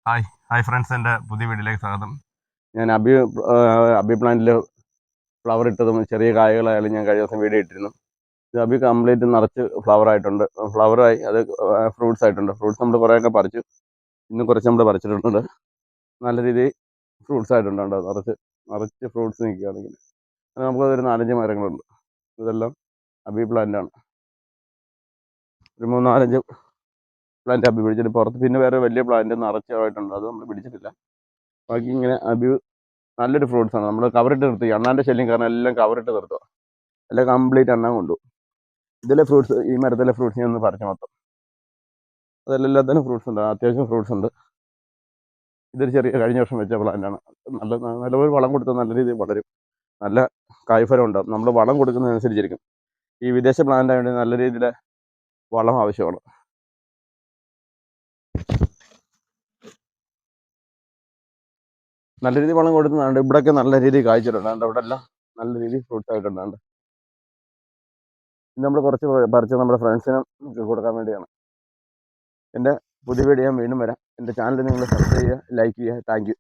Hi friends, എൻ്റെ പുതിയ വീഡിയോയിലേക്ക് സ്വാഗതം. ഞാൻ അബി പ്ലാന്റിൽ ഫ്ലവർ ഇട്ടതും ചെറിയ കായകളായാലും ഞാൻ കഴിഞ്ഞ ദിവസം വീഡിയോ ഇട്ടിരുന്നു. ഇത് അബി കംപ്ലീറ്റ് നിറച്ച് ഫ്ലവർ ആയിട്ടുണ്ട്. ഫ്ലവറായി അത് ഫ്രൂട്ട്സ് ആയിട്ടുണ്ട്. ഫ്രൂട്ട്സ് നമ്മൾ കുറേയൊക്കെ പറിച്ചു. ഇന്ന് കുറച്ച് നമ്മൾ പറിച്ചിട്ടുണ്ട്. നല്ല രീതിയിൽ ഫ്രൂട്ട്സ് ആയിട്ടുണ്ട്. നിറച്ച് ഫ്രൂട്ട്സ് നിൽക്കുകയാണെങ്കിൽ അത് നമുക്കതൊരു 4-5 മരങ്ങളുണ്ട്. ഇതെല്ലാം അബി പ്ലാന്റാണ്. ഒരു 3-4-5 പ്ലാന്റ് അബി പിടിച്ചിട്ട് പുറത്ത് പിന്നെ വേറെ വലിയ പ്ലാന്റ് നിറച്ചായിട്ടുണ്ട്. അത് നമ്മൾ പിടിച്ചിട്ടില്ല. ബാക്കി ഇങ്ങനെ അബി നല്ലൊരു ഫ്രൂട്ട്സാണ്. നമ്മൾ കവറിട്ട് നിർത്തി. അണ്ണാൻ്റെ ശല്യം കാരണം എല്ലാം കവറിട്ട് നിർത്തുക. എല്ലാം കംപ്ലീറ്റ് അണ്ണാൻ കൊണ്ടു. ഇതിലെ ഫ്രൂട്ട്സ്, ഈ മരത്തിലെ ഫ്രൂട്ട്സ് ഞാൻ ഒന്ന് പറിച്ചു മൊത്തം. അതെല്ലാത്തിനും ഫ്രൂട്ട്സ് ഉണ്ട്. അത്യാവശ്യം ഫ്രൂട്ട്സ് ഉണ്ട്. ഇതൊരു ചെറിയ കഴിഞ്ഞ വർഷം വെച്ച പ്ലാന്റാണ്. നല്ലപോലെ വളം കൊടുത്താൽ നല്ല രീതിയിൽ വളരും. നല്ല കായ്ഫലം ഉണ്ടാകും. നമ്മൾ വളം കൊടുക്കുന്നതനുസരിച്ചിരിക്കും. ഈ വിദേശ പ്ലാന്റ് ആയതുകൊണ്ട് നല്ല രീതിയിൽ വളം ആവശ്യമാണ്. നല്ല രീതിയിൽ വളം കൊടുക്കുന്നതുകൊണ്ട് ഇവിടെയൊക്കെ നല്ല രീതിയിൽ കായ്ച്ചിട്ടുണ്ട്. ഇവിടെ എല്ലാം നല്ല രീതിയിൽ ഫ്രൂട്ട്സ് ആയിട്ടുണ്ട്. ഇത് നമ്മൾ കുറച്ച് പറിച്ച് നമ്മുടെ ഫ്രണ്ട്സിനും കൊടുക്കാൻ വേണ്ടിയാണ്. എൻ്റെ പുതിയ വീഡിയോ ഞാൻ വീണ്ടും വരാം. എൻ്റെ ചാനൽ നിങ്ങൾ സബ്സ്ക്രൈബ് ചെയ്യുക, ലൈക്ക് ചെയ്യുക. Thank you.